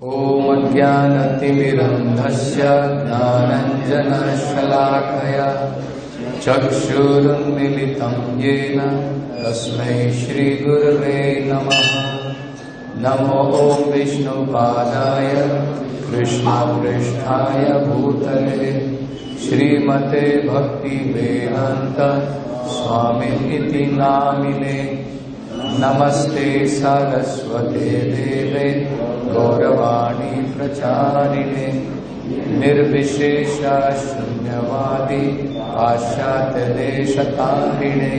ॐ अज्ञानतिमिरन्धस्य ज्ञानाञ्जनशलाकया चक्षुरुन्मीलितं येन तस्मै श्रीगुरवे नमः। नमो ॐ विष्णुपादाय कृष्णपृष्ठाय भूतले श्रीमते भक्तिवेदान्त स्वामिनिति नामिने। नमस्ते सरस्वते देवे गौरवाणी प्रचारिणे निर्विशेष शून्यवादी पाश्चात्यदेशतारिणे।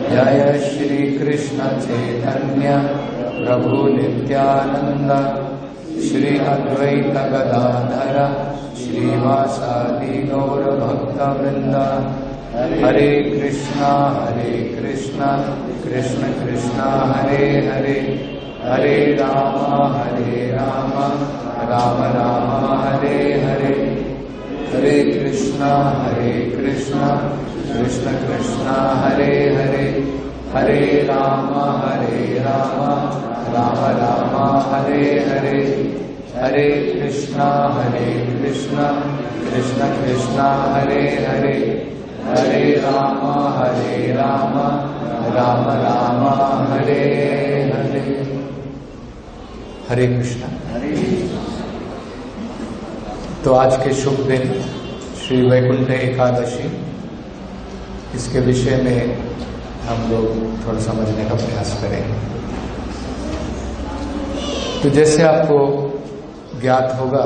जय श्री कृष्ण चैतन्य प्रभु नित्यानंद श्री अद्वैत गदाधर श्रीवासादि गौर भक्तवृंद। हरे कृष्णा कृष्ण कृष्णा हरे हरे, हरे राम राम राम हरे हरे। हरे कृष्णा कृष्ण कृष्णा हरे हरे, हरे राम राम राम हरे हरे। हरे कृष्णा कृष्ण कृष्णा हरे हरे, हरे राम राम राम हरे हरे। हरे कृष्णा। तो आज के शुभ दिन श्री वैकुंठ एकादशी, इसके विषय में हम लोग थोड़ा समझने का प्रयास करेंगे। तो जैसे आपको ज्ञात होगा,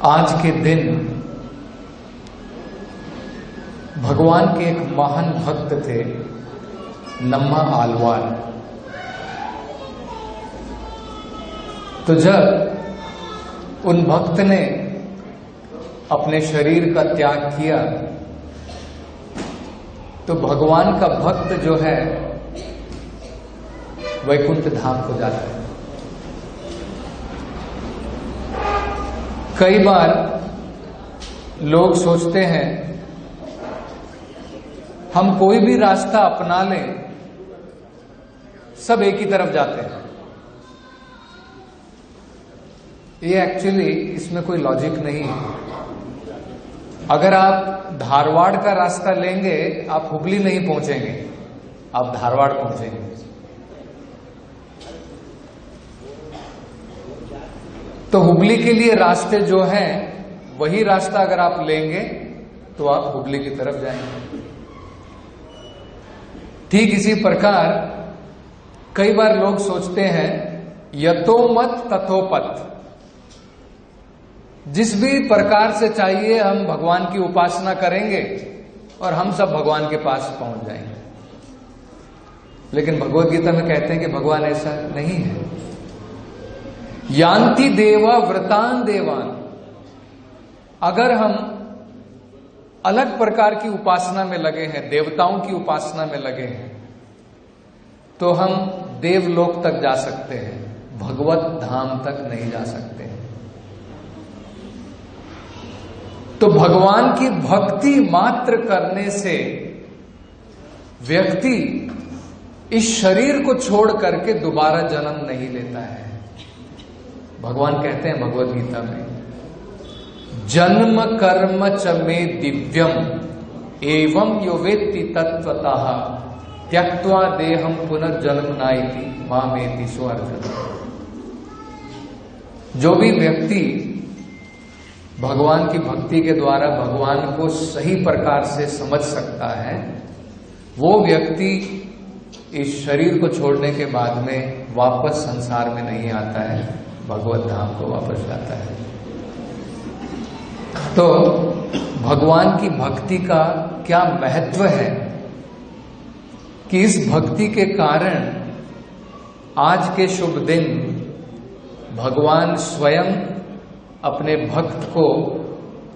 आज के दिन भगवान के एक महान भक्त थे, नम्मा आलवार। तो जब उन भक्त ने अपने शरीर का त्याग किया तो भगवान का भक्त जो है वैकुंठ धाम को जाता है। कई बार लोग सोचते हैं हम कोई भी रास्ता अपना लें, सब एक ही तरफ जाते हैं। ये एक्चुअली इसमें कोई लॉजिक नहीं है। अगर आप धारवाड़ का रास्ता लेंगे, आप हुबली नहीं पहुंचेंगे, आप धारवाड़ पहुंचेंगे। तो हुबली के लिए रास्ते जो हैं, वही रास्ता अगर आप लेंगे तो आप हुबली की तरफ जाएंगे। ठीक इसी प्रकार कई बार लोग सोचते हैं यतो मत तथो पथ, जिस भी प्रकार से चाहिए हम भगवान की उपासना करेंगे और हम सब भगवान के पास पहुंच जाएंगे। लेकिन भगवद गीता में कहते हैं कि भगवान ऐसा नहीं है। यान्ति देवा व्रतान देवान। अगर हम अलग प्रकार की उपासना में लगे हैं, देवताओं की उपासना में लगे हैं, तो हम देवलोक तक जा सकते हैं, भगवत धाम तक नहीं जा सकते हैं। तो भगवान की भक्ति मात्र करने से व्यक्ति इस शरीर को छोड़ करके दोबारा जन्म नहीं लेता है। भगवान कहते हैं भगवद गीता में, जन्म कर्म च मे दिव्यम एवं यो वेत्ति तत्वतः त्यक्त्वा देहम पुनर्जन्म नाइति मामेति सो अर्जुन। जो भी व्यक्ति भगवान की भक्ति के द्वारा भगवान को सही प्रकार से समझ सकता है, वो व्यक्ति इस शरीर को छोड़ने के बाद में वापस संसार में नहीं आता है, भगवत धाम को वापस जाता है। तो भगवान की भक्ति का क्या महत्व है कि इस भक्ति के कारण आज के शुभ दिन भगवान स्वयं अपने भक्त को,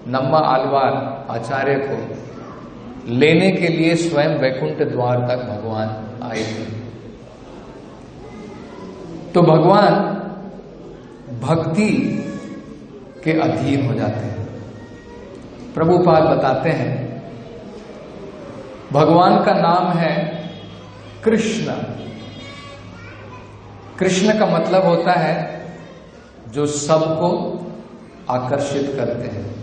नम्मा आलवार आचार्य को लेने के लिए स्वयं वैकुंठ द्वार तक भगवान आए थे। तो भगवान भक्ति के अधीन हो जाते हैं। प्रभुपाद बताते हैं भगवान का नाम है कृष्ण। कृष्ण का मतलब होता है जो सबको आकर्षित करते हैं।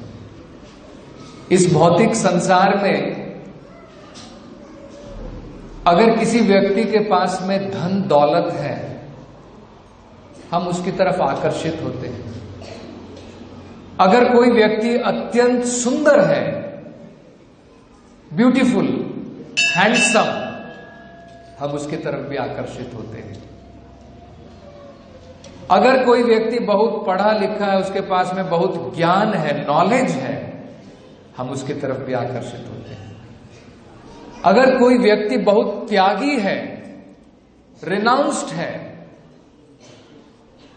इस भौतिक संसार में अगर किसी व्यक्ति के पास में धन दौलत है, हम उसकी तरफ आकर्षित होते हैं। अगर कोई व्यक्ति अत्यंत सुंदर है, ब्यूटीफुल, हैंडसम, हम उसकी तरफ भी आकर्षित होते हैं। अगर कोई व्यक्ति बहुत पढ़ा लिखा है, उसके पास में बहुत ज्ञान है, नॉलेज है, हम उसकी तरफ भी आकर्षित होते हैं। अगर कोई व्यक्ति बहुत त्यागी है, रिनाउंस्ड है,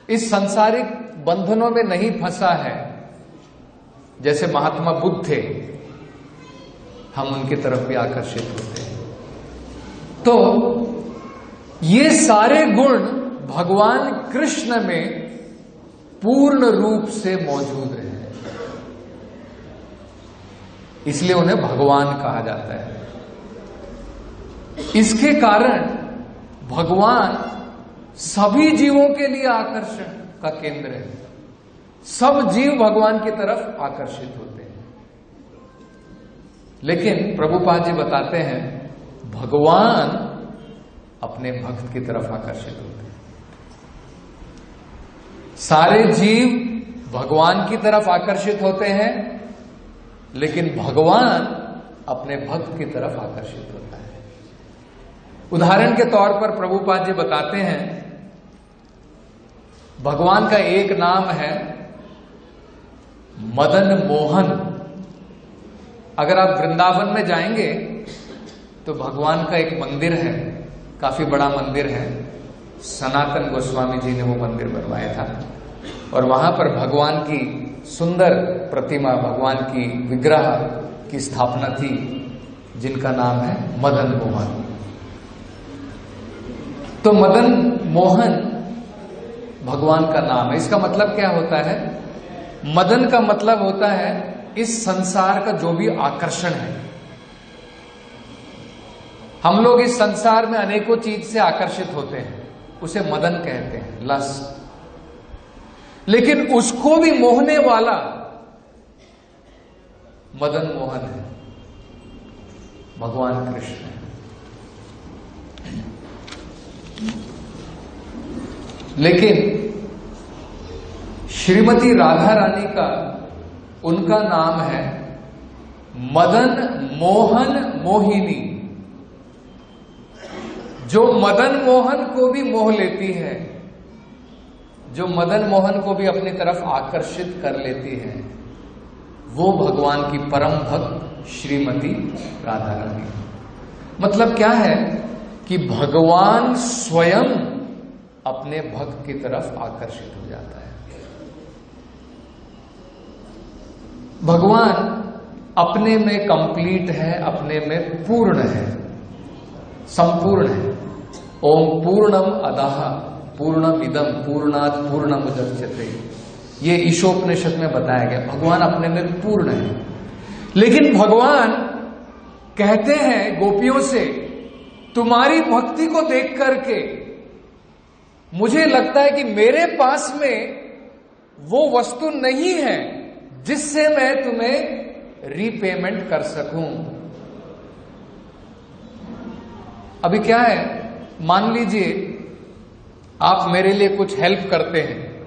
इस सांसारिक बंधनों में नहीं फंसा है, जैसे महात्मा बुद्ध थे, हम उनकी तरफ भी आकर्षित होते हैं। तो ये सारे गुण भगवान कृष्ण में पूर्ण रूप से मौजूद है, इसलिए उन्हें भगवान कहा जाता है। इसके कारण भगवान सभी जीवों के लिए आकर्षण का केंद्र है। सब जीव भगवान की तरफ आकर्षित होते हैं। लेकिन प्रभुपाद जी बताते हैं भगवान अपने भक्त की तरफ आकर्षित होते हैं। सारे जीव भगवान की तरफ आकर्षित होते हैं, लेकिन भगवान अपने भक्त की तरफ आकर्षित होता है। उदाहरण के तौर पर प्रभुपाद जी बताते हैं भगवान का एक नाम है मदन मोहन। अगर आप वृंदावन में जाएंगे तो भगवान का एक मंदिर है, काफी बड़ा मंदिर है। सनातन गोस्वामी जी ने वो मंदिर बनवाया था और वहां पर भगवान की सुंदर प्रतिमा, भगवान की विग्रह की स्थापना थी, जिनका नाम है मदन मोहन। तो मदन मोहन भगवान का नाम है। इसका मतलब क्या होता है? मदन का मतलब होता है इस संसार का जो भी आकर्षण है। हम लोग इस संसार में अनेकों चीज से आकर्षित होते हैं, उसे मदन कहते हैं, लस्ट। लेकिन उसको भी मोहने वाला मदन मोहन है, भगवान कृष्ण है। लेकिन श्रीमती राधा रानी का, उनका नाम है मदन मोहन मोहिनी, जो मदन मोहन को भी मोह लेती है, जो मदन मोहन को भी अपनी तरफ आकर्षित कर लेती है, वो भगवान की परम भक्त श्रीमती राधा रानी। मतलब क्या है कि भगवान स्वयं अपने भक्त की तरफ आकर्षित हो जाता है। भगवान अपने में कंप्लीट है, अपने में पूर्ण है, संपूर्ण है। ओम पूर्णम अदः पूर्णमिदं पूर्णात् पूर्णमुदच्यते, ये ईशोपनिषद में बताया गया। भगवान अपने में पूर्ण है। लेकिन भगवान कहते हैं गोपियों से, तुम्हारी भक्ति को देख करके मुझे लगता है कि मेरे पास में वो वस्तु नहीं है जिससे मैं तुम्हें रीपेमेंट कर सकूं। अभी क्या है, मान लीजिए आप मेरे लिए कुछ हेल्प करते हैं,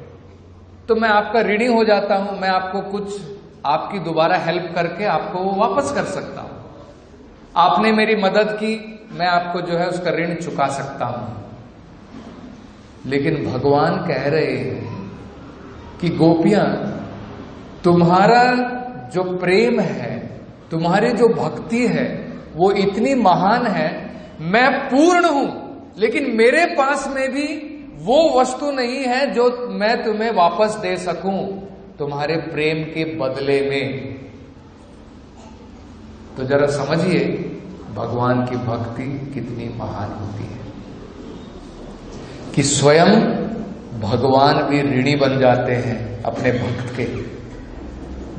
तो मैं आपका ऋणी हो जाता हूं। मैं आपको कुछ, आपकी दोबारा हेल्प करके आपको वो वापस कर सकता हूं। आपने मेरी मदद की, मैं आपको जो है उसका ऋण चुका सकता हूं। लेकिन भगवान कह रहे हैं कि गोपियां, तुम्हारा जो प्रेम है, तुम्हारी जो भक्ति है, वो इतनी महान है। मैं पूर्ण हूं, लेकिन मेरे पास में भी वो वस्तु नहीं है जो मैं तुम्हें वापस दे सकूं तुम्हारे प्रेम के बदले में। तो जरा समझिए भगवान की भक्ति कितनी महान होती है कि स्वयं भगवान भी ऋणी बन जाते हैं अपने भक्त के।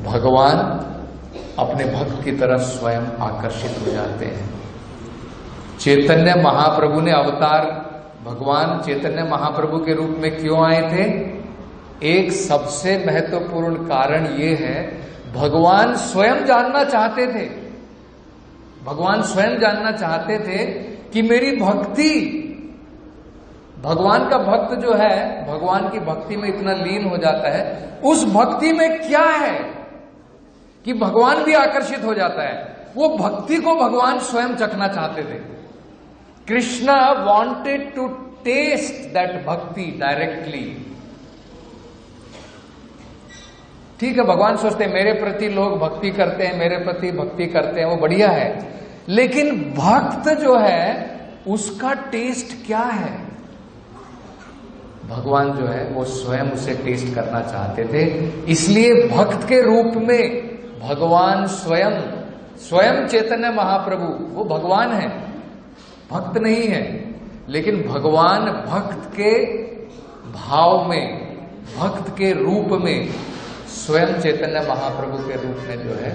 भगवान अपने भक्त की तरफ स्वयं आकर्षित हो जाते हैं। चैतन्य महाप्रभु ने अवतार भगवान चैतन्य महाप्रभु के रूप में क्यों आए थे? एक सबसे महत्वपूर्ण कारण ये है, भगवान स्वयं जानना चाहते थे, भगवान स्वयं जानना चाहते थे कि मेरी भक्ति, भगवान का भक्त जो है भगवान की भक्ति में इतना लीन हो जाता है, उस भक्ति में क्या है कि भगवान भी आकर्षित हो जाता है। वो भक्ति को भगवान स्वयं चखना चाहते थे। Krishna wanted to taste that bhakti directly. ठीक है, भगवान सोचते हैं मेरे प्रति लोग भक्ति करते हैं, मेरे प्रति भक्ति करते हैं, वो बढ़िया है, लेकिन भक्त जो है उसका टेस्ट क्या है? भगवान जो है वो स्वयं उसे टेस्ट करना चाहते थे। इसलिए भक्त के रूप में भगवान स्वयं, स्वयं चैतन्य महाप्रभु, वो भगवान है, भक्त नहीं है, लेकिन भगवान भक्त के भाव में, भक्त के रूप में स्वयं चैतन्य महाप्रभु के रूप में जो है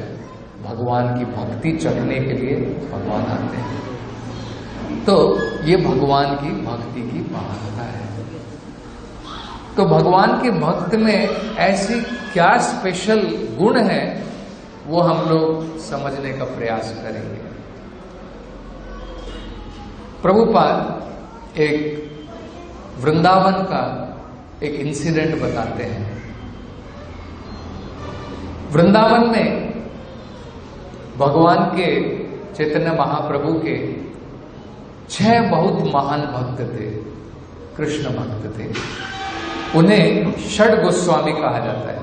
भगवान की भक्ति चढ़ने के लिए भगवान आते हैं। तो ये भगवान की भक्ति की महानता है। तो भगवान के भक्त में ऐसी क्या स्पेशल गुण है, वो हम लोग समझने का प्रयास करेंगे। प्रभुपाद एक वृंदावन का एक इंसिडेंट बताते हैं। वृंदावन में भगवान के चैतन्य महाप्रभु के 6 बहुत महान भक्त थे, कृष्ण भक्त थे। उन्हें षड गोस्वामी कहा जाता है।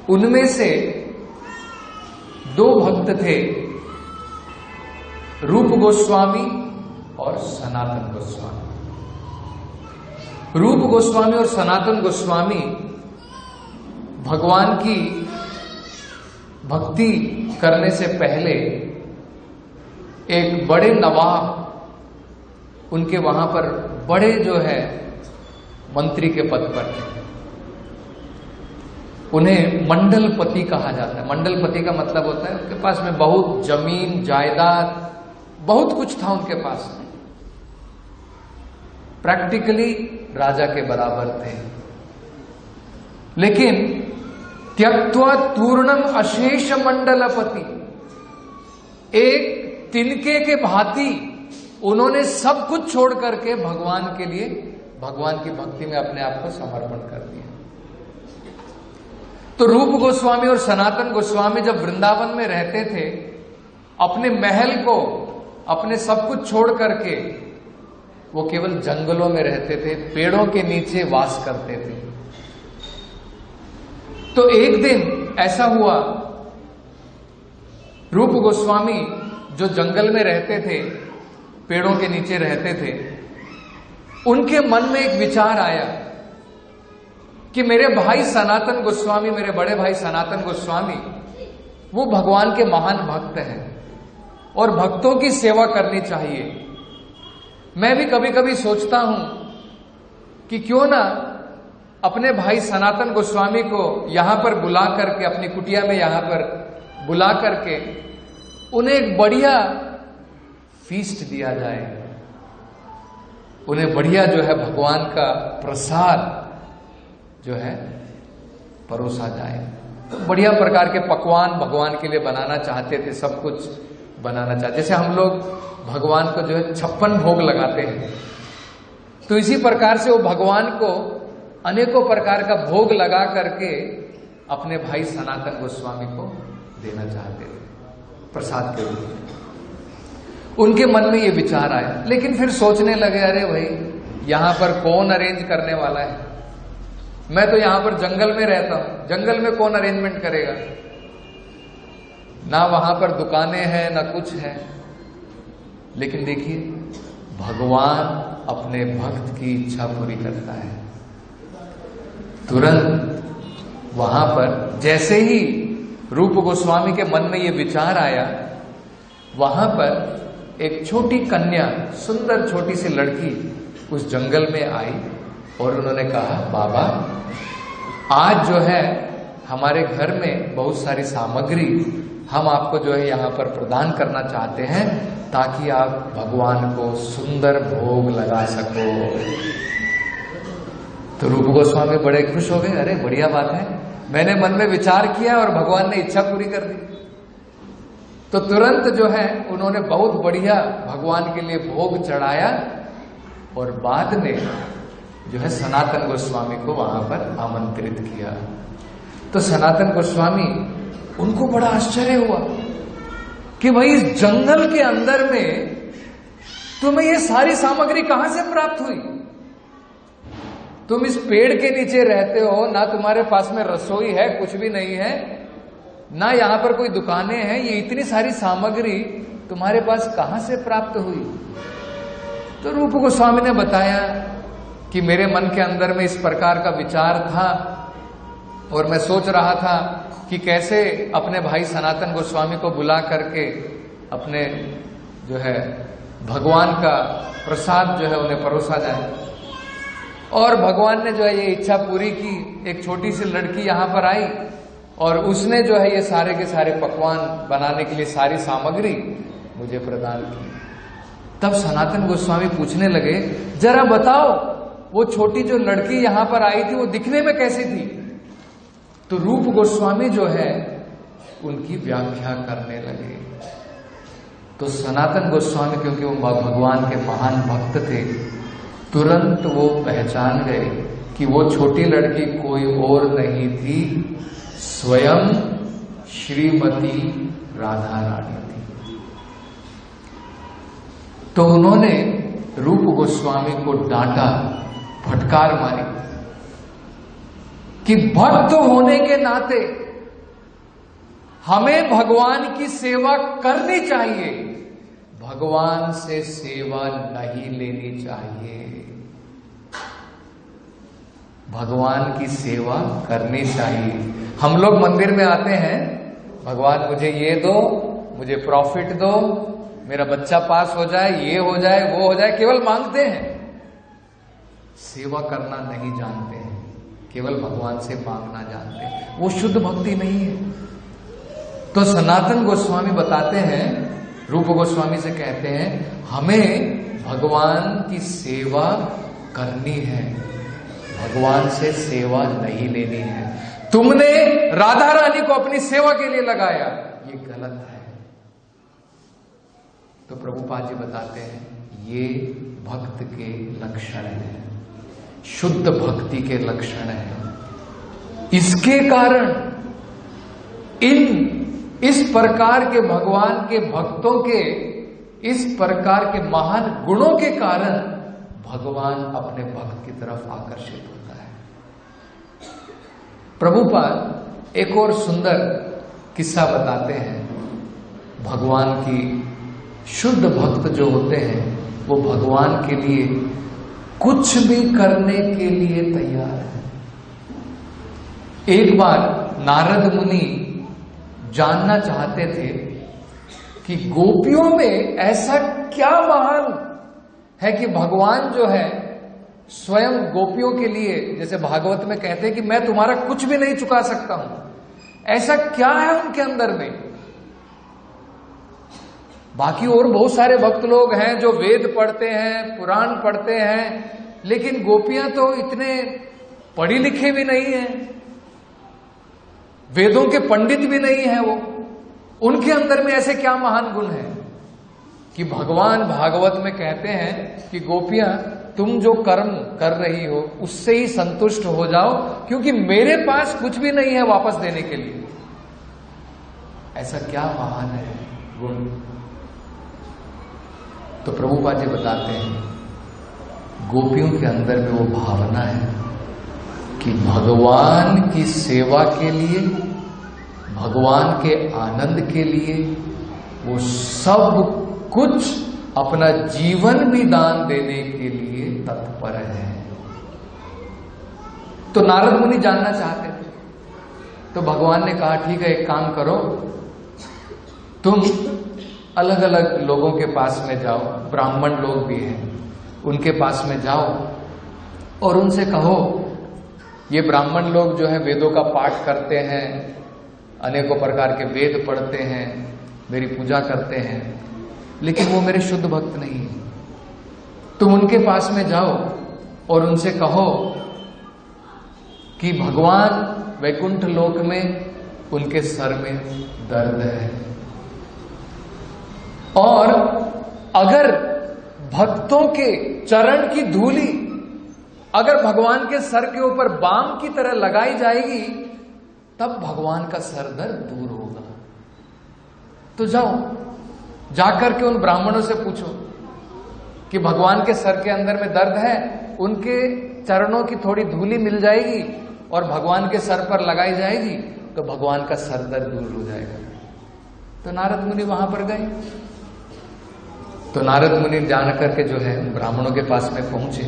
उनमें से 2 भक्त थे, रूप गोस्वामी और सनातन गोस्वामी। रूप गोस्वामी और सनातन गोस्वामी भगवान की भक्ति करने से पहले एक बड़े नवाब, उनके वहां पर बड़े जो है मंत्री के पद पर थे। उन्हें मंडलपति कहा जाता है। मंडलपति का मतलब होता है उनके पास में बहुत जमीन जायदाद, बहुत कुछ था उनके पास में, प्रैक्टिकली राजा के बराबर थे। लेकिन त्यक्त्वा तूर्णम अशेष मंडलपति, एक तिनके के भांति उन्होंने सब कुछ छोड़ करके भगवान के लिए, भगवान की भक्ति में अपने आप को समर्पण कर दिया। तो रूप गोस्वामी और सनातन गोस्वामी जब वृंदावन में रहते थे, अपने महल को, अपने सब कुछ छोड़ करके वो केवल जंगलों में रहते थे, पेड़ों के नीचे वास करते थे। तो एक दिन ऐसा हुआ, रूप गोस्वामी जो जंगल में रहते थे, पेड़ों के नीचे रहते थे, उनके मन में एक विचार आया कि मेरे भाई सनातन गोस्वामी, मेरे बड़े भाई सनातन गोस्वामी, वो भगवान के महान भक्त हैं और भक्तों की सेवा करनी चाहिए। मैं भी कभी कभी सोचता हूं कि क्यों ना अपने भाई सनातन गोस्वामी को यहां पर बुला करके, अपनी कुटिया में यहां पर बुला करके उन्हें एक बढ़िया फीस्ट दिया जाए, उन्हें बढ़िया जो है भगवान का प्रसाद जो है परोसा जाए। तो बढ़िया प्रकार के पकवान भगवान के लिए बनाना चाहते थे, सब कुछ बनाना चाहते। जैसे हम लोग भगवान को जो है 56 भोग लगाते हैं, तो इसी प्रकार से वो भगवान को अनेकों प्रकार का भोग लगा करके अपने भाई सनातन गोस्वामी को देना चाहते थे प्रसाद के रूप में। उनके मन में ये विचार आया, लेकिन फिर सोचने लगे, अरे भाई यहां पर कौन अरेंज करने वाला है? मैं तो यहां पर जंगल में रहता हूं, जंगल में कौन अरेंजमेंट करेगा? ना वहां पर दुकानें हैं ना कुछ है। लेकिन देखिए, भगवान अपने भक्त की इच्छा पूरी करता है। तुरंत वहां पर जैसे ही रूप गोस्वामी के मन में ये विचार आया, वहां पर एक छोटी कन्या, सुंदर छोटी सी लड़की उस जंगल में आई और उन्होंने कहा, बाबा आज जो है हमारे घर में बहुत सारी सामग्री हम आपको जो है यहाँ पर प्रदान करना चाहते हैं ताकि आप भगवान को सुंदर भोग लगा सको। तो रूप गोस्वामी बड़े खुश हो गए, अरे बढ़िया बात है, मैंने मन में विचार किया और भगवान ने इच्छा पूरी कर दी। तो तुरंत जो है उन्होंने बहुत बढ़िया भगवान के लिए भोग चढ़ाया और बाद में जो है सनातन गोस्वामी को वहां पर आमंत्रित किया। तो सनातन गोस्वामी, उनको बड़ा आश्चर्य हुआ कि भाई इस जंगल के अंदर में तुम्हें ये सारी सामग्री कहां से प्राप्त हुई? तुम इस पेड़ के नीचे रहते हो, ना तुम्हारे पास में रसोई है, कुछ भी नहीं है, ना यहां पर कोई दुकानें हैं, ये इतनी सारी सामग्री तुम्हारे पास कहां से प्राप्त हुई? तो रूप गोस्वामी ने बताया कि मेरे मन के अंदर में इस प्रकार का विचार था और मैं सोच रहा था कि कैसे अपने भाई सनातन गोस्वामी को बुला करके अपने जो है भगवान का प्रसाद जो है उन्हें परोसा जाए। और भगवान ने जो है ये इच्छा पूरी की। एक छोटी सी लड़की यहां पर आई और उसने जो है ये सारे के सारे पकवान बनाने के लिए सारी सामग्री मुझे प्रदान की। तब सनातन गोस्वामी पूछने लगे, जरा बताओ वो छोटी जो लड़की यहां पर आई थी वो दिखने में कैसी थी? तो रूप गोस्वामी जो है उनकी व्याख्या करने लगे। तो सनातन गोस्वामी, क्योंकि वो भगवान के महान भक्त थे, तुरंत वो पहचान गए कि वो छोटी लड़की कोई और नहीं थी, स्वयं श्रीमती राधा रानी थी। तो उन्होंने रूप गोस्वामी को डांटा, फटकार मारी कि भक्त होने के नाते हमें भगवान की सेवा करनी चाहिए, भगवान से सेवा नहीं लेनी चाहिए। भगवान की सेवा करनी चाहिए। हम लोग मंदिर में आते हैं, भगवान मुझे ये दो, मुझे प्रॉफिट दो, मेरा बच्चा पास हो जाए, ये हो जाए, वो हो जाए, केवल मांगते हैं, सेवा करना नहीं जानते हैं, केवल भगवान से मांगना जानते हैं। वो शुद्ध भक्ति नहीं है। तो सनातन गोस्वामी बताते हैं, रूप गोस्वामी से कहते हैं, हमें भगवान की सेवा करनी है, भगवान से सेवा नहीं लेनी है। तुमने राधा रानी को अपनी सेवा के लिए लगाया, ये गलत है। तो प्रभुपाद जी बताते हैं, ये भक्त के लक्षण है, शुद्ध भक्ति के लक्षण है। इसके कारण इस प्रकार के भगवान के भक्तों के इस प्रकार के महान गुणों के कारण भगवान अपने भक्त की तरफ आकर्षित होता है। प्रभुपाद एक और सुंदर किस्सा बताते हैं। भगवान की शुद्ध भक्त जो होते हैं वो भगवान के लिए कुछ भी करने के लिए तैयार है। एक बार नारद मुनि जानना चाहते थे कि गोपियों में ऐसा क्या महान है कि भगवान जो है स्वयं गोपियों के लिए, जैसे भागवत में कहते हैं कि मैं तुम्हारा कुछ भी नहीं चुका सकता हूं, ऐसा क्या है उनके अंदर में? बाकी और बहुत सारे भक्त लोग हैं जो वेद पढ़ते हैं, पुराण पढ़ते हैं, लेकिन गोपियां तो इतने पढ़ी लिखे भी नहीं हैं, वेदों के पंडित भी नहीं है वो। उनके अंदर में ऐसे क्या महान गुण है कि भगवान भागवत में कहते हैं कि गोपियां तुम जो कर्म कर रही हो उससे ही संतुष्ट हो जाओ, क्योंकि मेरे पास कुछ भी नहीं है वापस देने के लिए। ऐसा क्या महान है गुण? तो प्रभुपाद जी बताते हैं, गोपियों के अंदर में वो भावना है कि भगवान की सेवा के लिए, भगवान के आनंद के लिए वो सब कुछ अपना जीवन भी दान देने के लिए तत्पर है। तो नारद मुनि जानना चाहते थे। तो भगवान ने कहा, ठीक है, एक काम करो, तुम अलग अलग लोगों के पास में जाओ, ब्राह्मण लोग भी हैं, उनके पास में जाओ और उनसे कहो, ये ब्राह्मण लोग जो है वेदों का पाठ करते हैं, अनेकों प्रकार के वेद पढ़ते हैं, मेरी पूजा करते हैं, लेकिन वो मेरे शुद्ध भक्त नहीं है। तुम उनके पास में जाओ और उनसे कहो कि भगवान वैकुंठ लोक में उनके सर में दर्द है, और अगर भक्तों के चरण की धूली अगर भगवान के सर के ऊपर बाम की तरह लगाई जाएगी तब भगवान का सर दर्द दूर होगा। तो जाओ, जाकर के उन ब्राह्मणों से पूछो कि भगवान के सर के अंदर में दर्द है, उनके चरणों की थोड़ी धूली मिल जाएगी और भगवान के सर पर लगाई जाएगी तो भगवान का सर दर्द दूर हो जाएगा। तो नारद मुनि वहां पर गए। तो नारद मुनि जान करके जो है ब्राह्मणों के पास में पहुंचे,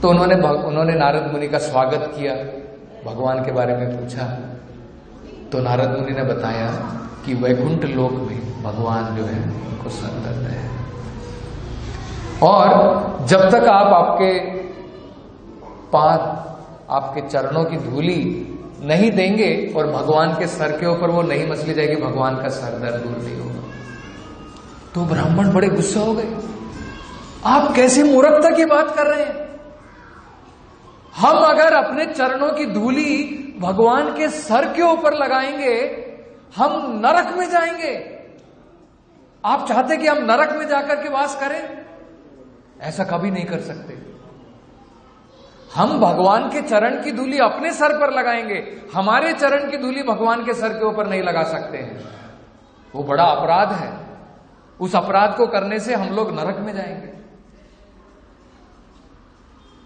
तो उन्होंने नारद मुनि का स्वागत किया, भगवान के बारे में पूछा। तो नारद मुनि ने बताया कि वैकुंठ लोक में भगवान जो है उनको सर दर्द है, और जब तक आप आपके पाद, आपके चरणों की धूली नहीं देंगे और भगवान के सर के ऊपर वो नहीं मसली जाएगी, भगवान का सर दर्द दूर नहीं होगा। तो ब्राह्मण बड़े गुस्सा हो गए, आप कैसी मूर्खता की बात कर रहे हैं? हम अगर अपने चरणों की धूली भगवान के सर के ऊपर लगाएंगे हम नरक में जाएंगे। आप चाहते कि हम नरक में जाकर के वास करें? ऐसा कभी नहीं कर सकते। हम भगवान के चरण की धूली अपने सर पर लगाएंगे, हमारे चरण की धूली भगवान के सर के ऊपर नहीं लगा सकते हैं। वो बड़ा अपराध है, उस अपराध को करने से हम लोग नरक में जाएंगे।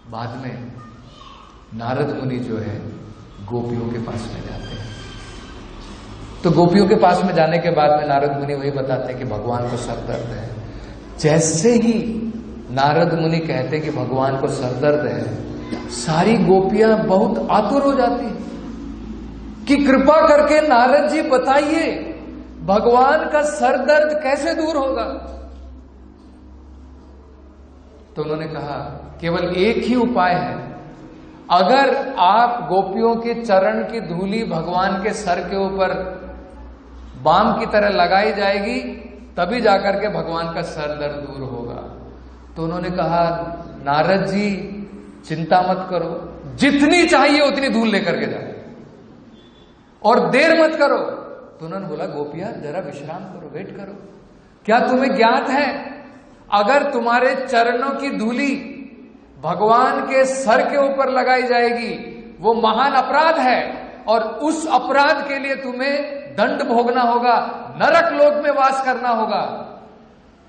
बाद में नारद मुनि जो है गोपियों के पास में जाते हैं। तो गोपियों के पास में जाने के बाद में नारद मुनि वही बताते हैं कि भगवान को सर दर्द है। जैसे ही नारद मुनि कहते हैं कि भगवान को सर दर्द है, सारी गोपियां बहुत आतुर हो जाती कि कृपा करके नारद जी बताइए भगवान का सर दर्द कैसे दूर होगा। तो उन्होंने कहा केवल एक ही उपाय है, अगर आप गोपियों के चरण की धूली भगवान के सर के ऊपर बाम की तरह लगाई जाएगी तभी जाकर के भगवान का सर दर्द दूर होगा। तो उन्होंने कहा नारद जी चिंता मत करो, जितनी चाहिए उतनी धूल लेकर के जाओ और देर मत करो। तो उन्होंने बोला गोपियां जरा विश्राम करो, वेट करो। क्या तुम्हें ज्ञात है अगर तुम्हारे चरणों की धूली भगवान के सर के ऊपर लगाई जाएगी वो महान अपराध है और उस अपराध के लिए तुम्हें दंड भोगना होगा, नरक लोक में वास करना होगा।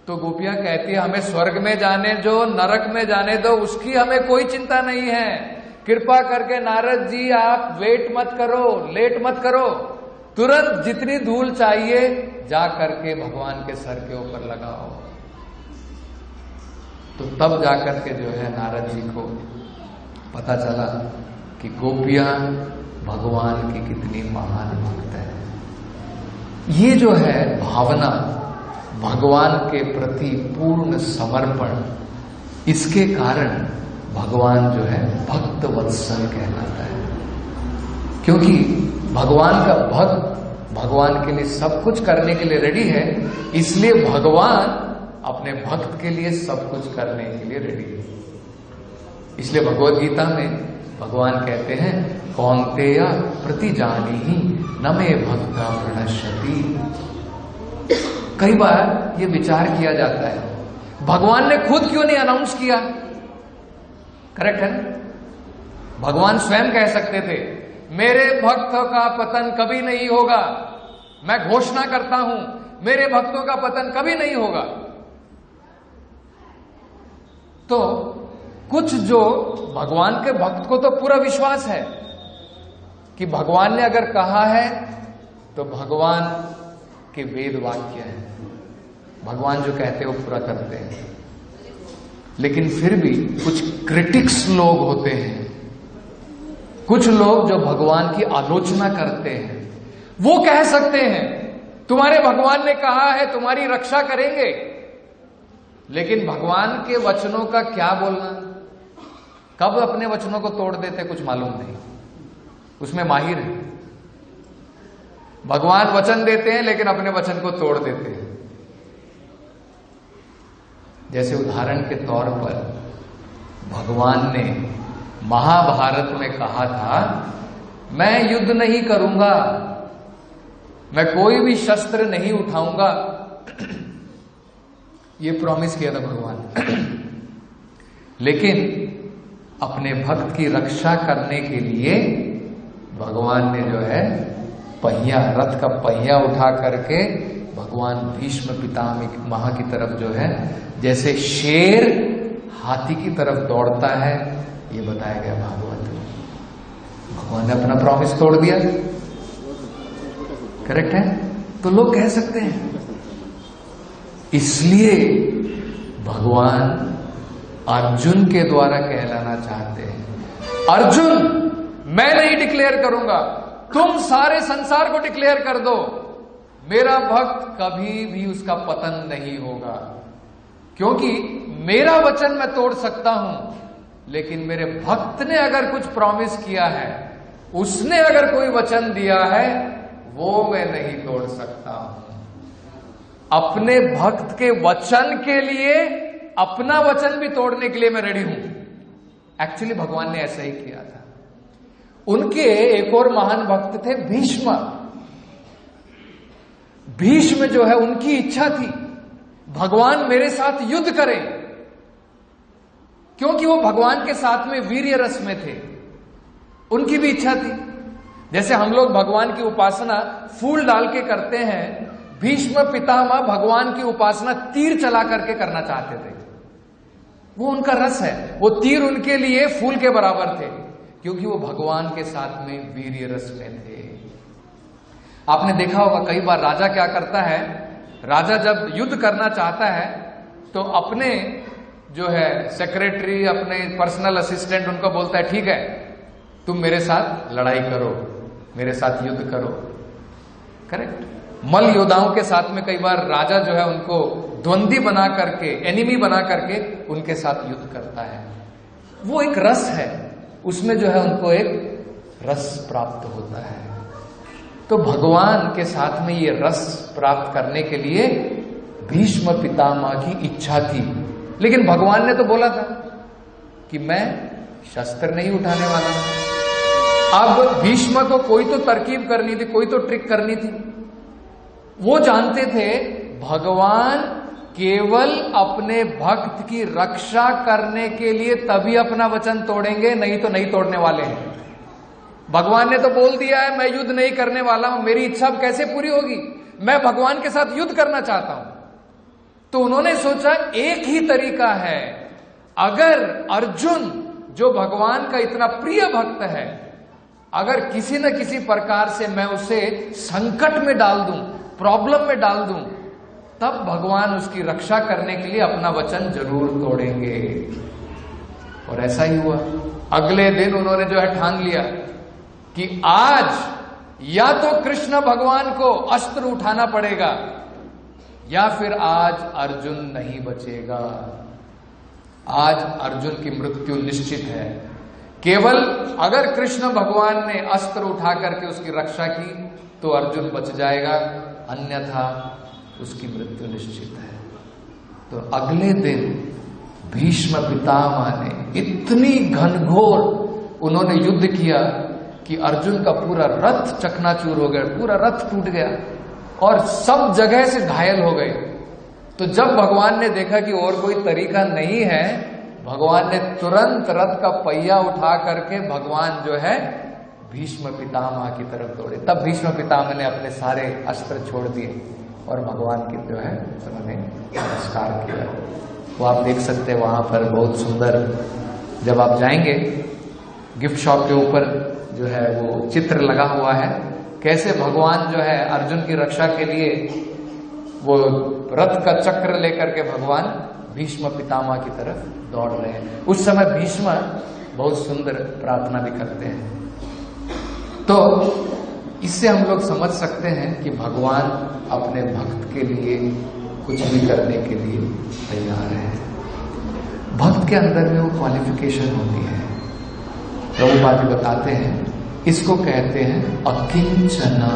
तो गोपियां कहती है हमें स्वर्ग में जाने दो, नरक में जाने दो, उसकी हमें कोई चिंता नहीं है। कृपा करके नारद जी आप वेट मत करो, लेट मत करो, तुरंत जितनी धूल चाहिए जा करके भगवान के सर के ऊपर लगाओ। तो तब जाकर के जो है नारद जी को पता चला कि गोपियां भगवान की कितनी महान भक्त है। ये जो है भावना, भगवान के प्रति पूर्ण समर्पण, इसके कारण भगवान जो है भक्त वत्सल कहलाता है। क्योंकि भगवान का भक्त भगवान के लिए सब कुछ करने के लिए रेडी है, इसलिए भगवान अपने भक्त के लिए सब कुछ करने के लिए रेडी है। इसलिए भगवद गीता में भगवान कहते हैं कौन्तेय प्रतिजानीहि न मे भक्ता प्रणश्यति। कई बार ये विचार किया जाता है भगवान ने खुद क्यों नहीं अनाउंस किया? करेक्ट है ना? भगवान स्वयं कह सकते थे मेरे भक्तों का पतन कभी नहीं होगा, मैं घोषणा करता हूं मेरे भक्तों का पतन कभी नहीं होगा। तो कुछ जो भगवान के भक्त को तो पूरा विश्वास है कि भगवान ने अगर कहा है तो भगवान के वेद वाक्य हैं, भगवान जो कहते हैं वो पूरा करते हैं। लेकिन फिर भी कुछ क्रिटिक्स लोग होते हैं, कुछ लोग जो भगवान की आलोचना करते हैं, वो कह सकते हैं तुम्हारे भगवान ने कहा है तुम्हारी रक्षा करेंगे, लेकिन भगवान के वचनों का क्या बोलना, कब अपने वचनों को तोड़ देते कुछ मालूम नहीं, उसमें माहिर है। भगवान वचन देते हैं लेकिन अपने वचन को तोड़ देते हैं। जैसे उदाहरण के तौर पर भगवान ने महाभारत में कहा था, मैं युद्ध नहीं करूंगा, मैं कोई भी शस्त्र नहीं उठाऊंगा। ये प्रॉमिस किया था भगवान। लेकिन अपने भक्त की रक्षा करने के लिए भगवान ने जो है पहिया, रथ का पहिया उठा करके भगवान भीष्म पितामह की तरफ जो है, जैसे शेर हाथी की तरफ दौड़ता है, ये बताया गया भागवत में। भगवान ने अपना प्रॉमिस तोड़ दिया। करेक्ट है? तो लोग कह सकते हैं। इसलिए भगवान अर्जुन के द्वारा कहलाना चाहते हैं, अर्जुन मैं नहीं डिक्लेयर करूंगा, तुम सारे संसार को डिक्लेयर कर दो, मेरा भक्त कभी भी उसका पतन नहीं होगा। क्योंकि मेरा वचन मैं तोड़ सकता हूं, लेकिन मेरे भक्त ने अगर कुछ प्रॉमिस किया है, उसने अगर कोई वचन दिया है, वो मैं नहीं तोड़ सकता हूं। अपने भक्त के वचन के लिए अपना वचन भी तोड़ने के लिए मैं रेडी हूं। एक्चुअली भगवान ने ऐसा ही किया था। उनके एक और महान भक्त थे भीष्म। भीष्म जो है, उनकी इच्छा थी भगवान मेरे साथ युद्ध करें, क्योंकि वो भगवान के साथ में वीर्य रस में थे। उनकी भी इच्छा थी। जैसे हम लोग भगवान की उपासना फूल डाल के करते हैं, भीष्म पितामह भगवान की उपासना तीर चला करके करना चाहते थे। वो उनका रस है। वो तीर उनके लिए फूल के बराबर थे, क्योंकि वो भगवान के साथ में वीर्य रस में थे। आपने देखा होगा कई बार राजा क्या करता है, राजा जब युद्ध करना चाहता है तो अपने जो है सेक्रेटरी, अपने पर्सनल असिस्टेंट, उनको बोलता है ठीक है तुम मेरे साथ लड़ाई करो, मेरे साथ युद्ध करो। करेक्ट? मल योद्धाओं के साथ में कई बार राजा जो है उनको द्वंद्वी बना करके, एनिमी बना करके उनके साथ युद्ध करता है। वो एक रस है, उसमें जो है उनको एक रस प्राप्त होता है। तो भगवान के साथ में ये रस प्राप्त करने के लिए भीष्म पितामह की इच्छा थी। लेकिन भगवान ने तो बोला था कि मैं शस्त्र नहीं उठाने वाला हूं। अब भीष्म को कोई तो तरकीब करनी थी, कोई तो ट्रिक करनी थी। वो जानते थे भगवान केवल अपने भक्त की रक्षा करने के लिए तभी अपना वचन तोड़ेंगे, नहीं तो नहीं तोड़ने वाले हैं। भगवान ने तो बोल दिया है मैं युद्ध नहीं करने वाला हूं, मेरी इच्छा अब कैसे पूरी होगी? मैं भगवान के साथ युद्ध करना चाहता हूं। तो उन्होंने सोचा एक ही तरीका है, अगर अर्जुन जो भगवान का इतना प्रिय भक्त है, अगर किसी न किसी प्रकार से मैं उसे संकट में डाल दूं, प्रॉब्लम में डाल दूं, तब भगवान उसकी रक्षा करने के लिए अपना वचन जरूर तोड़ेंगे। और ऐसा ही हुआ। अगले दिन उन्होंने जो है ठान लिया कि आज या तो कृष्ण भगवान को अस्त्र उठाना पड़ेगा या फिर आज अर्जुन नहीं बचेगा। आज अर्जुन की मृत्यु निश्चित है। केवल अगर कृष्ण भगवान ने अस्त्र उठा करके उसकी रक्षा की तो अर्जुन बच जाएगा, अन्यथा उसकी मृत्यु निश्चित है। तो अगले दिन भीष्म पितामह ने इतनी घनघोर उन्होंने युद्ध किया कि अर्जुन का पूरा रथ चकनाचूर हो गया, पूरा रथ टूट गया और सब जगह से घायल हो गए। तो जब भगवान ने देखा कि और कोई तरीका नहीं है, भगवान ने तुरंत रथ का पहिया उठा करके भगवान जो है भीष्म पितामह की तरफ दौड़े। तब भीष्म पितामह ने अपने सारे अस्त्र छोड़ दिए और भगवान की जो है उन्होंने नमस्कार किया। वो आप देख सकते हैं वहां पर बहुत सुंदर, जब आप जाएंगे गिफ्ट शॉप के ऊपर जो है वो चित्र लगा हुआ है, कैसे भगवान जो है अर्जुन की रक्षा के लिए वो रथ का चक्र लेकर के भगवान भीष्म पितामह की तरफ दौड़ रहे हैं। उस समय भीष्म बहुत सुंदर प्रार्थना भी करते हैं। तो इससे हम लोग समझ सकते हैं कि भगवान अपने भक्त के लिए कुछ भी करने के लिए तैयार है। भक्त के अंदर में वो क्वालिफिकेशन होती है। प्रभुपाद बताते हैं इसको कहते हैं अकिंचना।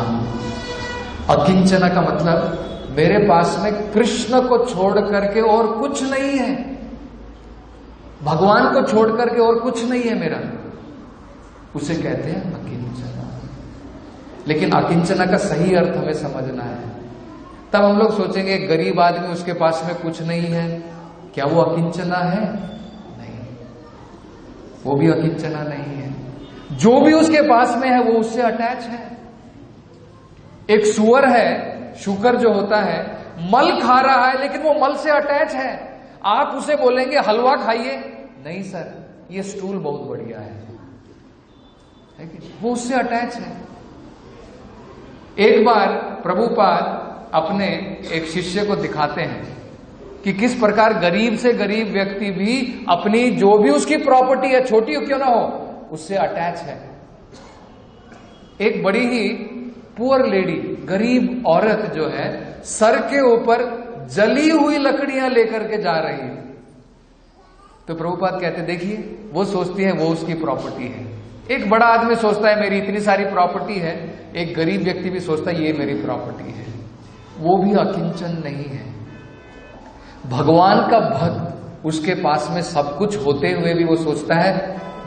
अकिंचना का मतलब मेरे पास में कृष्ण को छोड़ करके और कुछ नहीं है, भगवान को छोड़ करके और कुछ नहीं है मेरा, उसे कहते हैं अकिंचना। लेकिन अकिंचना का सही अर्थ हमें समझना है। तब हम लोग सोचेंगे गरीब आदमी उसके पास में कुछ नहीं है, क्या वो अकिंचना है? नहीं, वो भी अकिंचना नहीं है। जो भी उसके पास में है वो उससे अटैच है। एक सुअर है, शुकर जो होता है, मल खा रहा है लेकिन वो मल से अटैच है। आप उसे बोलेंगे हलवा खाइए, नहीं सर ये स्टूल बहुत बढ़िया है कि वो उससे अटैच है। एक बार प्रभुपाद अपने एक शिष्य को दिखाते हैं कि किस प्रकार गरीब से गरीब व्यक्ति भी अपनी जो भी उसकी प्रॉपर्टी है, छोटी क्यों ना हो, उससे अटैच है। एक बड़ी ही पुअर लेडी, गरीब औरत जो है, सर के ऊपर जली हुई लकड़ियां लेकर के जा रही है। तो प्रभुपाद कहते देखिए, वो सोचती है वो उसकी प्रॉपर्टी है। एक बड़ा आदमी सोचता है मेरी इतनी सारी प्रॉपर्टी है, एक गरीब व्यक्ति भी सोचता है ये मेरी प्रॉपर्टी है। वो भी अकिंचन नहीं है। भगवान का भक्त, उसके पास में सब कुछ होते हुए भी वो सोचता है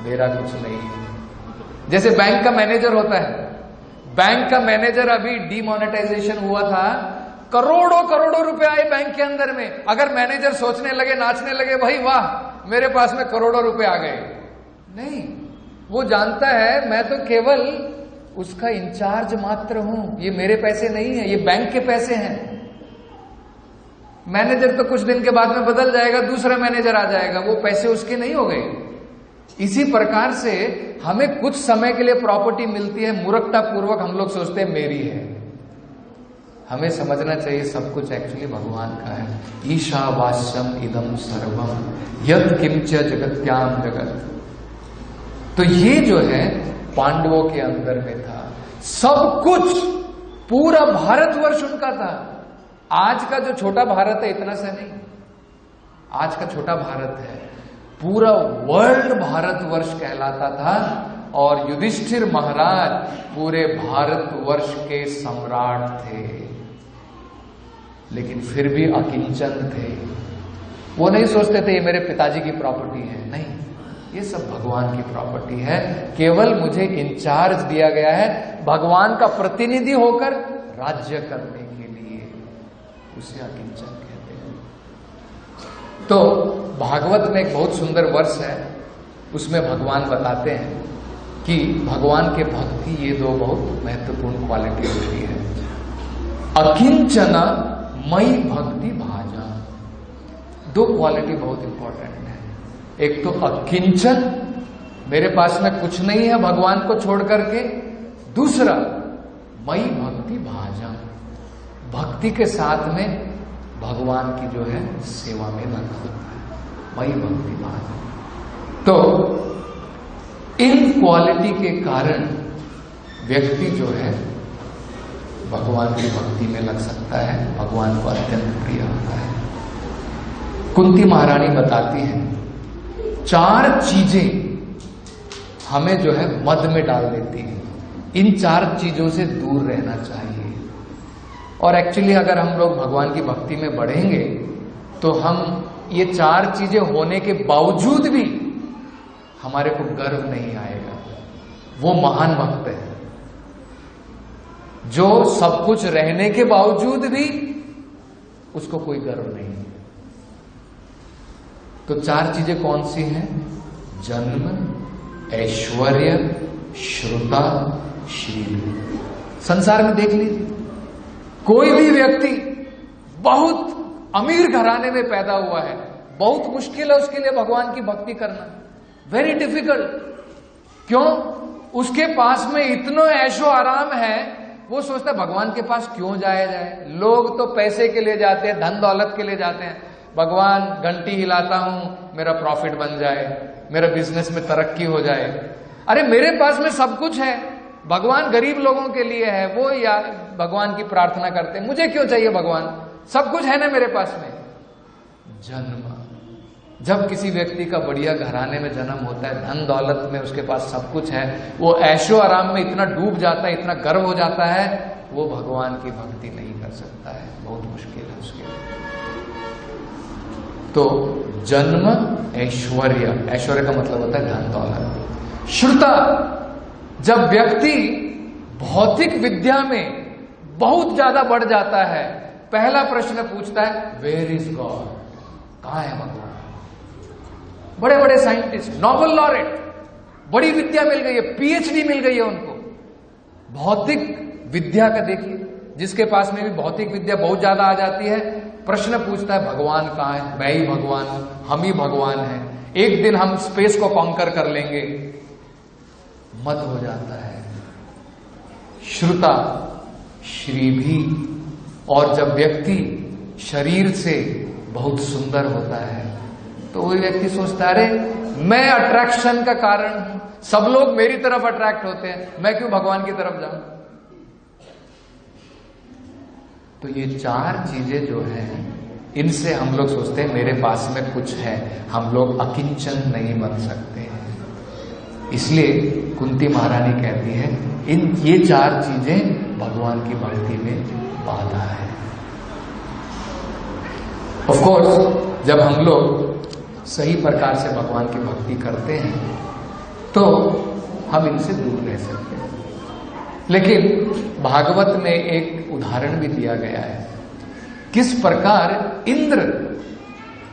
मेरा कुछ नहीं है। जैसे बैंक का मैनेजर होता है, बैंक का मैनेजर अभी डीमोनेटाइजेशन हुआ था, करोड़ों करोड़ों रुपए आए बैंक के अंदर में। अगर मैनेजर सोचने लगे, नाचने लगे, भाई वाह मेरे पास में करोड़ों रुपए आ गए, नहीं, वो जानता है मैं तो केवल उसका इंचार्ज मात्र हूं, ये मेरे पैसे नहीं है, ये बैंक के पैसे हैं। मैनेजर तो कुछ दिन के बाद में बदल जाएगा, दूसरा मैनेजर आ जाएगा, वो पैसे उसके नहीं हो गए। इसी प्रकार से हमें कुछ समय के लिए प्रॉपर्टी मिलती है, मूर्खता पूर्वक हम लोग सोचते हैं मेरी है। हमें समझना चाहिए सब कुछ एक्चुअली भगवान का है। ईशावास्यम इदम सर्वम यत् किंच जगत्याम जगत। तो ये जो है पांडवों के अंदर में था, सब कुछ, पूरा भारतवर्ष उनका था। आज का जो छोटा भारत है इतना सा नहीं, आज का छोटा भारत है, पूरा वर्ल्ड भारतवर्ष कहलाता था। और युधिष्ठिर महाराज पूरे भारतवर्ष के सम्राट थे, लेकिन फिर भी अकिंचन थे। वो नहीं सोचते थे ये मेरे पिताजी की प्रॉपर्टी है, नहीं, ये सब भगवान की प्रॉपर्टी है। केवल मुझे इंचार्ज दिया गया है भगवान का प्रतिनिधि होकर राज्य करने के लिए, उसे अकिंचन कहते हैं। तो भागवत में एक बहुत सुंदर वर्ष है, उसमें भगवान बताते हैं कि भगवान के भक्ति ये दो बहुत महत्वपूर्ण क्वालिटी होती है। अकिंचना मई भक्ति भाजा, दो क्वालिटी बहुत इंपॉर्टेंट है। एक तो अकिंचन, मेरे पास में कुछ नहीं है भगवान को छोड़ करके। दूसरा मई भक्ति भाजा, भक्ति के साथ में भगवान की जो है सेवा में लगा होता है, मई भक्ति भाजा। तो इन क्वालिटी के कारण व्यक्ति जो है भगवान की भक्ति में लग सकता है, भगवान को अत्यंत प्रिय होता है। कुंती महारानी बताती है 4 चीजें हमें जो है मद में डाल देती है, इन 4 चीजों से दूर रहना चाहिए। और एक्चुअली अगर हम लोग भगवान की भक्ति में बढ़ेंगे तो हम ये 4 चीजें होने के बावजूद भी हमारे को गर्व नहीं आएगा। वो महान भक्त है जो सब कुछ रहने के बावजूद भी उसको कोई गर्व नहीं। तो 4 चीजें कौन सी हैं? जन्म, ऐश्वर्य, श्रुता, शील। संसार में देख लीजिए, कोई भी व्यक्ति बहुत अमीर घराने में पैदा हुआ है, बहुत मुश्किल है उसके लिए भगवान की भक्ति करना, वेरी डिफिकल्ट। क्यों? उसके पास में इतना ऐशो आराम है, वो सोचता है भगवान के पास क्यों जाया जाए। लोग तो पैसे के लिए जाते हैं, धन दौलत के लिए जाते हैं। भगवान घंटी हिलाता हूं, मेरा प्रॉफिट बन जाए, मेरा बिजनेस में तरक्की हो जाए। अरे मेरे पास में सब कुछ है, भगवान गरीब लोगों के लिए है, वो या भगवान की प्रार्थना करते हैं, मुझे क्यों चाहिए भगवान, सब कुछ है ना मेरे पास में। जन्म, जब किसी व्यक्ति का बढ़िया घराने में जन्म होता है, धन दौलत में उसके पास सब कुछ है, वो ऐशो आराम में इतना डूब जाता है, इतना गर्व हो जाता है वो भगवान की भक्ति नहीं कर सकता है, बहुत मुश्किल है उसके लिए। तो जन्म ऐश्वर्य, ऐश्वर्य का मतलब होता है धन दौलत। श्रुता, जब व्यक्ति भौतिक विद्या में बहुत ज्यादा बढ़ जाता है, पहला प्रश्न पूछता है वेयर इज गॉड, कहां है भगवान। बड़े बड़े साइंटिस्ट, नोबेल लॉरेट, बड़ी विद्या मिल गई है, पीएचडी मिल गई है उनको, भौतिक विद्या का देखिए, जिसके पास में भी भौतिक विद्या बहुत ज्यादा आ जाती है, प्रश्न पूछता है भगवान कहां है, मैं ही भगवान हूं, हम ही भगवान हैं, एक दिन हम स्पेस को कॉन्कर कर लेंगे, मत हो जाता है। श्रुता, श्री भी, और जब व्यक्ति शरीर से बहुत सुंदर होता है तो वही व्यक्ति सोचता है अरे मैं अट्रैक्शन का कारण हूं, सब लोग मेरी तरफ अट्रैक्ट होते हैं, मैं क्यों भगवान की तरफ जाऊं। तो ये चार चीजें जो हैं, इनसे हम लोग सोचते हैं मेरे पास में कुछ है, हम लोग अकिंचन नहीं बन सकते हैं। इसलिए कुंती महारानी कहती है ये चार चीजें भगवान की भक्ति में बाधा है। ऑफ कोर्स जब हम लोग सही प्रकार से भगवान की भक्ति करते हैं तो हम इनसे दूर रह सकते हैं। लेकिन भागवत में एक उदाहरण भी दिया गया है, किस प्रकार इंद्र,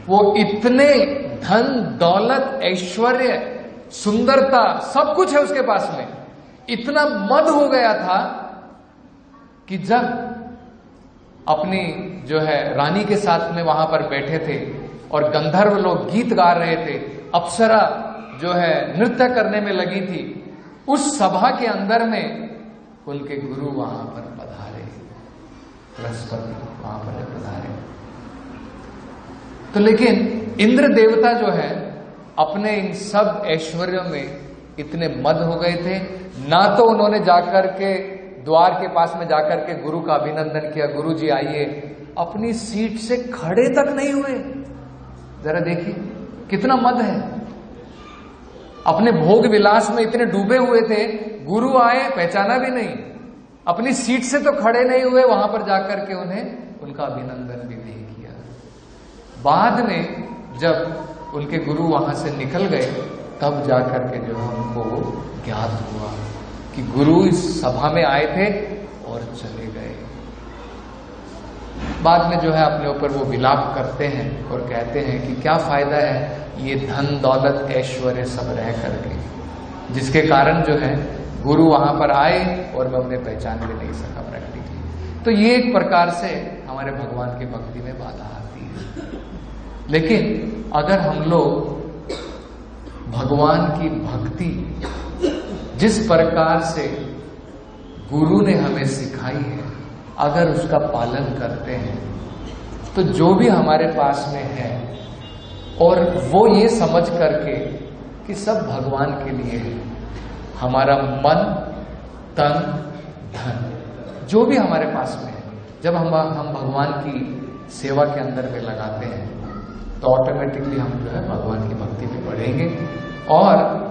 वो इतने धन दौलत ऐश्वर्य सुंदरता सब कुछ है उसके पास में, इतना मद हो गया था कि जब अपनी जो है रानी के साथ में वहां पर बैठे थे और गंधर्व लोग गीत गा रहे थे, अप्सरा जो है नृत्य करने में लगी थी, उस सभा के अंदर में उनके गुरु वहां पर पधारे, बृहस्पति वहां पर पधारे। तो लेकिन इंद्र देवता जो है अपने इन सब ऐश्वर्यों में इतने मद हो गए थे, ना तो उन्होंने जाकर के द्वार के पास में जाकर के गुरु का अभिनंदन किया, गुरु जी आइए, अपनी सीट से खड़े तक नहीं हुए। जरा देखिए कितना मद है, अपने भोग विलास में इतने डूबे हुए थे, गुरु आए पहचाना भी नहीं, अपनी सीट से तो खड़े नहीं हुए, वहां पर जाकर के उन्हें उनका अभिनंदन भी नहीं किया। बाद में जब उनके गुरु वहां से निकल गए तब जाकर के जो है उनको ज्ञात हुआ कि गुरु इस सभा में आए थे और चले गए। बाद में जो है अपने ऊपर वो विलाप करते हैं और कहते हैं कि क्या फायदा है ये धन दौलत ऐश्वर्य सब रह करके, जिसके कारण जो है गुरु वहां पर आए और मैं उन्हें पहचान भी नहीं सका प्रैक्टिकली। तो ये एक प्रकार से हमारे भगवान की भक्ति में बाधा आती है। लेकिन अगर हम लोग भगवान की भक्ति जिस प्रकार से गुरु ने हमें सिखाई है, अगर उसका पालन करते हैं तो जो भी हमारे पास में है, और वो ये समझ करके कि सब भगवान के लिए है, हमारा मन तन धन जो भी हमारे पास में है, जब हम भगवान की सेवा के अंदर में लगाते हैं तो ऑटोमेटिकली हम जो है भगवान की भक्ति में बढ़ेंगे, और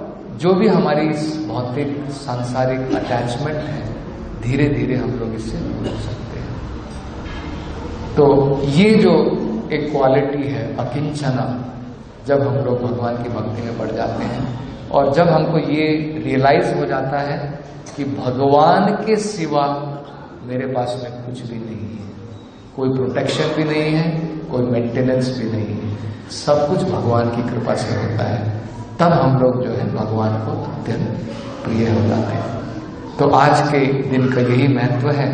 जो भी हमारी इस भौतिक सांसारिक अटैचमेंट है धीरे धीरे हम लोग इससे दूर हो सकते हैं। तो ये जो एक क्वालिटी है अकिंचना, जब हम लोग भगवान की भक्ति में बढ़ जाते हैं और जब हमको ये रियलाइज हो जाता है कि भगवान के सिवा मेरे पास में कुछ भी नहीं है, कोई प्रोटेक्शन भी नहीं है, कोई मेंटेनेंस भी नहीं है, सब कुछ भगवान की कृपा से होता है, तब हम लोग जो है भगवान को अत्यंत प्रिय हो जाते हैं। तो आज के दिन का यही महत्व है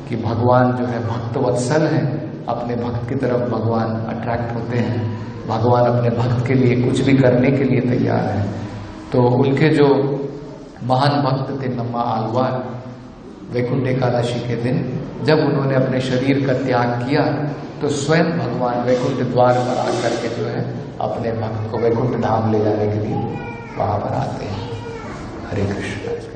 कि भगवान जो है भक्त वत्सल है, अपने भक्त की तरफ भगवान अट्रैक्ट होते हैं, भगवान अपने भक्त के लिए कुछ भी करने के लिए तैयार है। तो उनके जो महान भक्त थे नम्मा आलवार, वैकुंठ एकादशी के दिन जब उन्होंने अपने शरीर का त्याग किया तो स्वयं भगवान वैकुंठ द्वार पर आकर के जो है अपने भक्त को वैकुंठ धाम ले जाने के लिए वहां पर आते हैं। हरे कृष्ण।